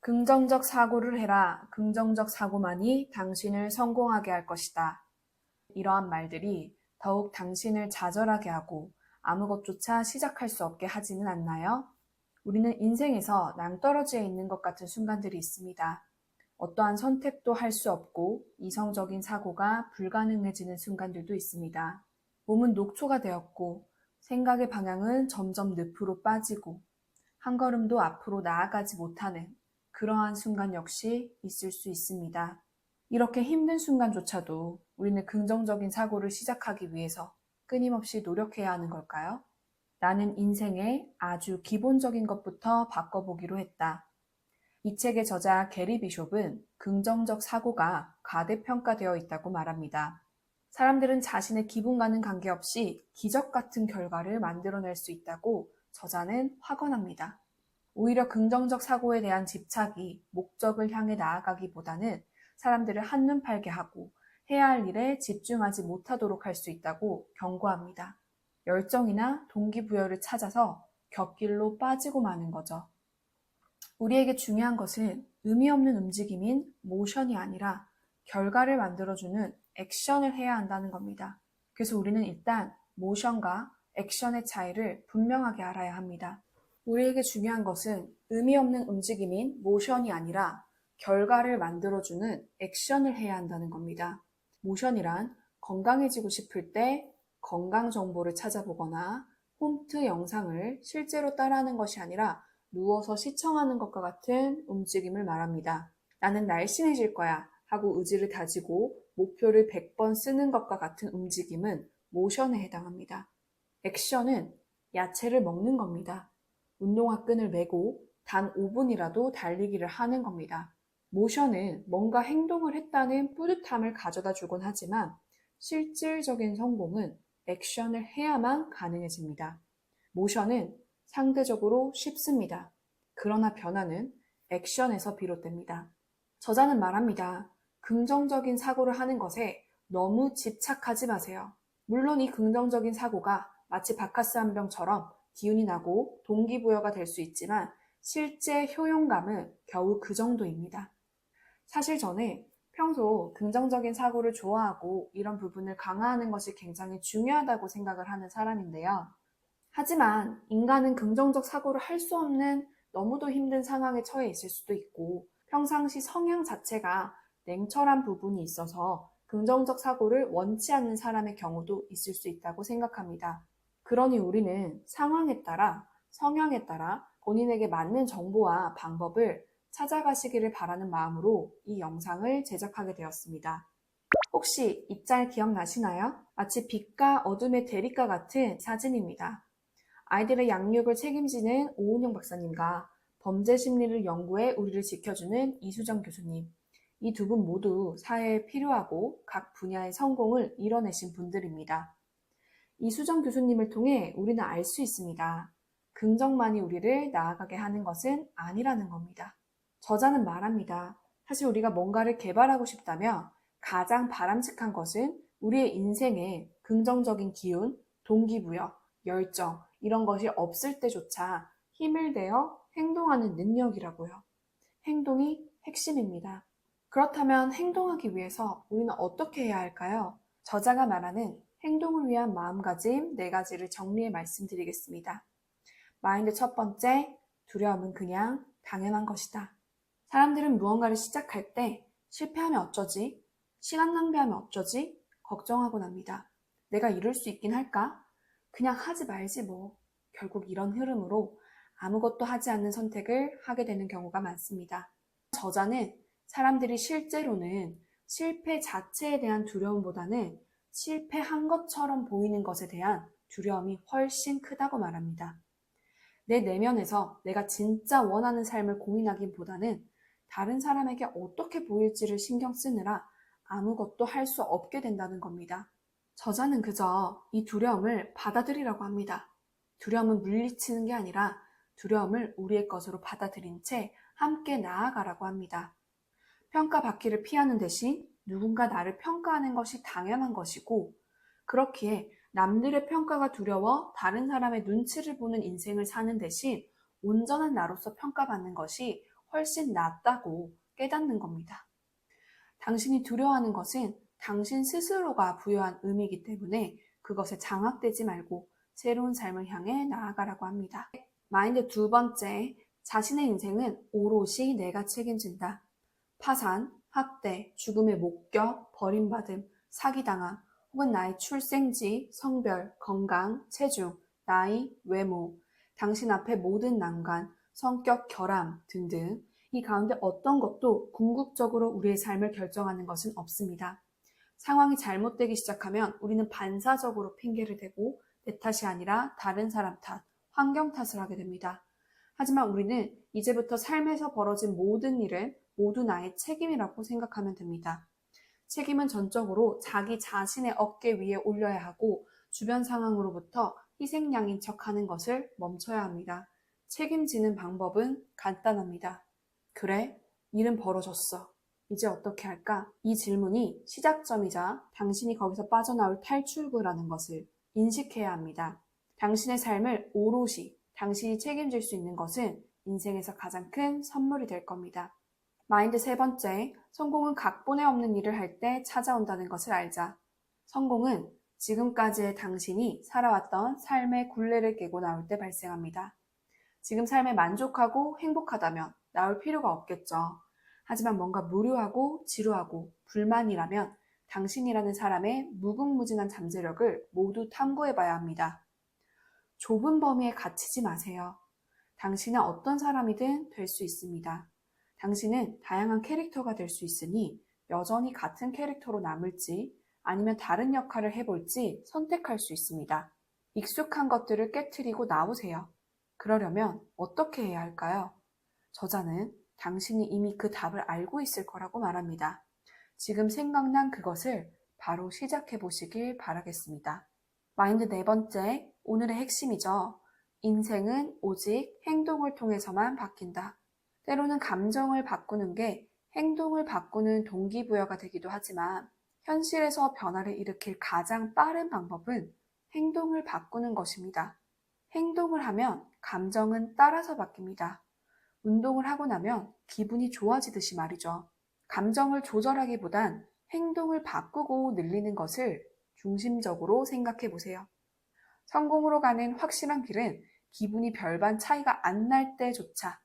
긍정적 사고를 해라. 긍정적 사고만이 당신을 성공하게 할 것이다. 이러한 말들이 더욱 당신을 좌절하게 하고 아무 것조차 시작할 수 없게 하지는 않나요? 우리는 인생에서 낭떠러지에 있는 것 같은 순간들이 있습니다. 어떠한 선택도 할 수 없고 이성적인 사고가 불가능해지는 순간들도 있습니다. 몸은 녹초가 되었고 생각의 방향은 점점 늪으로 빠지고 한 걸음도 앞으로 나아가지 못하는 그러한 순간 역시 있을 수 있습니다. 이렇게 힘든 순간조차도 우리는 긍정적인 사고를 시작하기 위해서 끊임없이 노력해야 하는 걸까요? 나는 인생의 아주 기본적인 것부터 바꿔보기로 했다. 이 책의 저자 게리 비숍은 긍정적 사고가 과대평가되어 있다고 말합니다. 사람들은 자신의 기분과는 관계없이 기적 같은 결과를 만들어낼 수 있다고 저자는 확언합니다. 오히려 긍정적 사고에 대한 집착이 목적을 향해 나아가기보다는 사람들을 한눈 팔게 하고 해야 할 일에 집중하지 못하도록 할 수 있다고 경고합니다. 열정이나 동기부여를 찾아서 곁길로 빠지고 마는 거죠. 우리에게 중요한 것은 의미 없는 움직임인 모션이 아니라 결과를 만들어주는 액션을 해야 한다는 겁니다. 그래서 우리는 일단 모션과 액션의 차이를 분명하게 알아야 합니다. 우리에게 중요한 것은 의미 없는 움직임인 모션이 아니라 결과를 만들어주는 액션을 해야 한다는 겁니다. 모션이란 건강해지고 싶을 때 건강 정보를 찾아보거나 홈트 영상을 실제로 따라하는 것이 아니라 누워서 시청하는 것과 같은 움직임을 말합니다. 나는 날씬해질 거야 하고 의지를 다지고 목표를 100번 쓰는 것과 같은 움직임은 모션에 해당합니다. 액션은 야채를 먹는 겁니다. 운동화 끈을 메고 단 5분이라도 달리기를 하는 겁니다. 모션은 뭔가 행동을 했다는 뿌듯함을 가져다 주곤 하지만 실질적인 성공은 액션을 해야만 가능해집니다. 모션은 상대적으로 쉽습니다. 그러나 변화는 액션에서 비롯됩니다. 저자는 말합니다. 긍정적인 사고를 하는 것에 너무 집착하지 마세요. 물론 이 긍정적인 사고가 마치 바카스 한 병처럼 기운이 나고 동기부여가 될 수 있지만 실제 효용감은 겨우 그 정도입니다. 사실 저는 평소 긍정적인 사고를 좋아하고 이런 부분을 강화하는 것이 굉장히 중요하다고 생각을 하는 사람인데요. 하지만 인간은 긍정적 사고를 할 수 없는 너무도 힘든 상황에 처해 있을 수도 있고 평상시 성향 자체가 냉철한 부분이 있어서 긍정적 사고를 원치 않는 사람의 경우도 있을 수 있다고 생각합니다. 그러니 우리는 상황에 따라 성향에 따라 본인에게 맞는 정보와 방법을 찾아가시기를 바라는 마음으로 이 영상을 제작하게 되었습니다. 혹시 이 짤 기억나시나요? 마치 빛과 어둠의 대립과 같은 사진입니다. 아이들의 양육을 책임지는 오은영 박사님과 범죄 심리를 연구해 우리를 지켜주는 이수정 교수님. 이 두 분 모두 사회에 필요하고 각 분야의 성공을 이뤄내신 분들입니다. 이수정 교수님을 통해 우리는 알 수 있습니다. 긍정만이 우리를 나아가게 하는 것은 아니라는 겁니다. 저자는 말합니다. 사실 우리가 뭔가를 개발하고 싶다면 가장 바람직한 것은 우리의 인생에 긍정적인 기운, 동기부여, 열정 이런 것이 없을 때조차 힘을 내어 행동하는 능력이라고요. 행동이 핵심입니다. 그렇다면 행동하기 위해서 우리는 어떻게 해야 할까요? 저자가 말하는 행동을 위한 마음가짐 4가지를 정리해 말씀드리겠습니다. 마인드 첫 번째, 두려움은 그냥 당연한 것이다. 사람들은 무언가를 시작할 때 실패하면 어쩌지? 시간 낭비하면 어쩌지? 걱정하곤 합니다. 내가 이룰 수 있긴 할까? 그냥 하지 말지 뭐. 결국 이런 흐름으로 아무것도 하지 않는 선택을 하게 되는 경우가 많습니다. 저자는 사람들이 실제로는 실패 자체에 대한 두려움보다는 실패한 것처럼 보이는 것에 대한 두려움이 훨씬 크다고 말합니다. 내 내면에서 내가 진짜 원하는 삶을 고민하기보다는 다른 사람에게 어떻게 보일지를 신경 쓰느라 아무것도 할 수 없게 된다는 겁니다. 저자는 그저 이 두려움을 받아들이라고 합니다. 두려움은 물리치는 게 아니라 두려움을 우리의 것으로 받아들인 채 함께 나아가라고 합니다. 평가받기를 피하는 대신 누군가 나를 평가하는 것이 당연한 것이고 그렇기에 남들의 평가가 두려워 다른 사람의 눈치를 보는 인생을 사는 대신 온전한 나로서 평가받는 것이 훨씬 낫다고 깨닫는 겁니다. 당신이 두려워하는 것은 당신 스스로가 부여한 의미이기 때문에 그것에 장악되지 말고 새로운 삶을 향해 나아가라고 합니다. 마인드 두 번째, 자신의 인생은 오롯이 내가 책임진다. 파산, 학대, 죽음의 목격, 버림받음, 사기당함, 혹은 나의 출생지, 성별, 건강, 체중, 나이, 외모, 당신 앞에 모든 난관, 성격, 결함 등등 이 가운데 어떤 것도 궁극적으로 우리의 삶을 결정하는 것은 없습니다. 상황이 잘못되기 시작하면 우리는 반사적으로 핑계를 대고 내 탓이 아니라 다른 사람 탓, 환경 탓을 하게 됩니다. 하지만 우리는 이제부터 삶에서 벌어진 모든 일은 모두 나의 책임이라고 생각하면 됩니다. 책임은 전적으로 자기 자신의 어깨 위에 올려야 하고 주변 상황으로부터 희생양인 척하는 것을 멈춰야 합니다. 책임지는 방법은 간단합니다. 그래, 일은 벌어졌어. 이제 어떻게 할까? 이 질문이 시작점이자 당신이 거기서 빠져나올 탈출구라는 것을 인식해야 합니다. 당신의 삶을 오롯이 당신이 책임질 수 있는 것은 인생에서 가장 큰 선물이 될 겁니다. 마인드 세 번째, 성공은 각본에 없는 일을 할 때 찾아온다는 것을 알자. 성공은 지금까지의 당신이 살아왔던 삶의 굴레를 깨고 나올 때 발생합니다. 지금 삶에 만족하고 행복하다면 나올 필요가 없겠죠. 하지만 뭔가 무료하고 지루하고 불만이라면 당신이라는 사람의 무궁무진한 잠재력을 모두 탐구해봐야 합니다. 좁은 범위에 갇히지 마세요. 당신은 어떤 사람이든 될 수 있습니다. 당신은 다양한 캐릭터가 될 수 있으니 여전히 같은 캐릭터로 남을지 아니면 다른 역할을 해볼지 선택할 수 있습니다. 익숙한 것들을 깨트리고 나오세요. 그러려면 어떻게 해야 할까요? 저자는 당신이 이미 그 답을 알고 있을 거라고 말합니다. 지금 생각난 그것을 바로 시작해 보시길 바라겠습니다. 마인드 네 번째, 오늘의 핵심이죠. 인생은 오직 행동을 통해서만 바뀐다. 때로는 감정을 바꾸는 게 행동을 바꾸는 동기부여가 되기도 하지만 현실에서 변화를 일으킬 가장 빠른 방법은 행동을 바꾸는 것입니다. 행동을 하면 감정은 따라서 바뀝니다. 운동을 하고 나면 기분이 좋아지듯이 말이죠. 감정을 조절하기보단 행동을 바꾸고 늘리는 것을 중심적으로 생각해 보세요. 성공으로 가는 확실한 길은 기분이 별반 차이가 안 날 때조차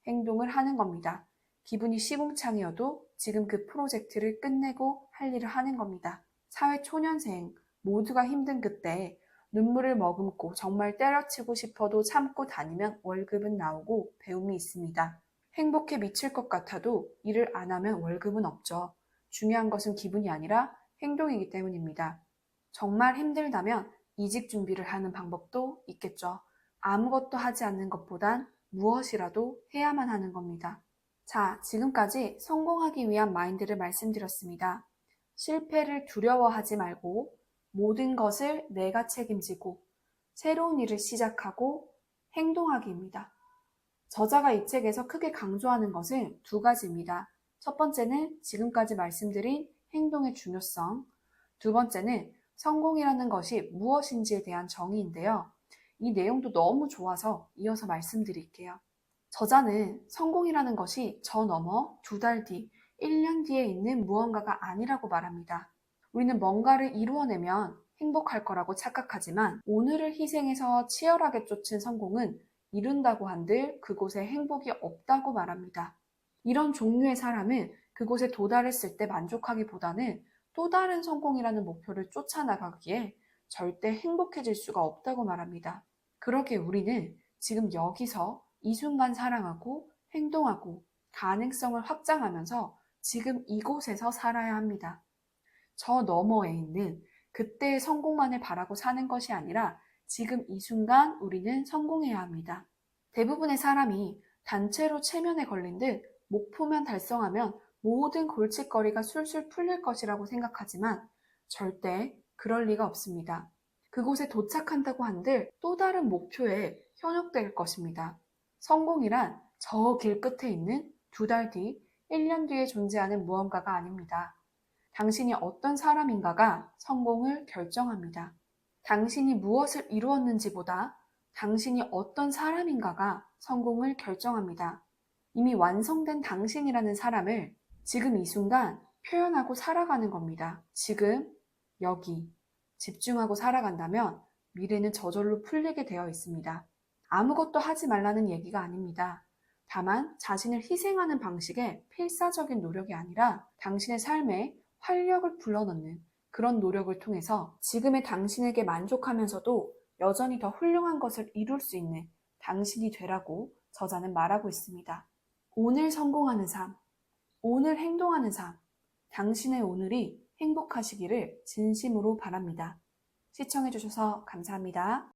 행동을 하는 겁니다. 기분이 시궁창이어도 지금 그 프로젝트를 끝내고 할 일을 하는 겁니다. 사회 초년생 모두가 힘든 그때 눈물을 머금고 정말 때려치고 싶어도 참고 다니면 월급은 나오고 배움이 있습니다. 행복해 미칠 것 같아도 일을 안 하면 월급은 없죠. 중요한 것은 기분이 아니라 행동이기 때문입니다. 정말 힘들다면 이직 준비를 하는 방법도 있겠죠. 아무것도 하지 않는 것보단 무엇이라도 해야만 하는 겁니다. 자, 지금까지 성공하기 위한 마인드를 말씀드렸습니다. 실패를 두려워하지 말고 모든 것을 내가 책임지고 새로운 일을 시작하고 행동하기입니다. 저자가 이 책에서 크게 강조하는 것은 두 가지입니다. 첫 번째는 지금까지 말씀드린 행동의 중요성, 두 번째는 성공이라는 것이 무엇인지에 대한 정의인데요. 이 내용도 너무 좋아서 이어서 말씀드릴게요. 저자는 성공이라는 것이 저 너머 2달 뒤, 1년 뒤에 있는 무언가가 아니라고 말합니다. 우리는 뭔가를 이루어내면 행복할 거라고 착각하지만 오늘을 희생해서 치열하게 쫓은 성공은 이룬다고 한들 그곳에 행복이 없다고 말합니다. 이런 종류의 사람은 그곳에 도달했을 때 만족하기보다는 또 다른 성공이라는 목표를 쫓아나가기에 절대 행복해질 수가 없다고 말합니다. 그러기에 우리는 지금 여기서 이 순간 사랑하고 행동하고 가능성을 확장하면서 지금 이곳에서 살아야 합니다. 저 너머에 있는 그때의 성공만을 바라고 사는 것이 아니라 지금 이 순간 우리는 성공해야 합니다. 대부분의 사람이 단체로 체면에 걸린 듯 목표만 달성하면 모든 골칫거리가 술술 풀릴 것이라고 생각하지만 절대 그럴 리가 없습니다. 그곳에 도착한다고 한들 또 다른 목표에 현혹될 것입니다. 성공이란 저 길 끝에 있는 2달 뒤, 1년 뒤에 존재하는 무언가가 아닙니다. 당신이 어떤 사람인가가 성공을 결정합니다. 당신이 무엇을 이루었는지보다 당신이 어떤 사람인가가 성공을 결정합니다. 이미 완성된 당신이라는 사람을 지금 이 순간 표현하고 살아가는 겁니다. 지금, 여기 집중하고 살아간다면 미래는 저절로 풀리게 되어 있습니다. 아무것도 하지 말라는 얘기가 아닙니다. 다만 자신을 희생하는 방식의 필사적인 노력이 아니라 당신의 삶에 활력을 불러넣는 그런 노력을 통해서 지금의 당신에게 만족하면서도 여전히 더 훌륭한 것을 이룰 수 있는 당신이 되라고 저자는 말하고 있습니다. 오늘 성공하는 삶, 오늘 행동하는 삶, 당신의 오늘이 행복하시기를 진심으로 바랍니다. 시청해주셔서 감사합니다.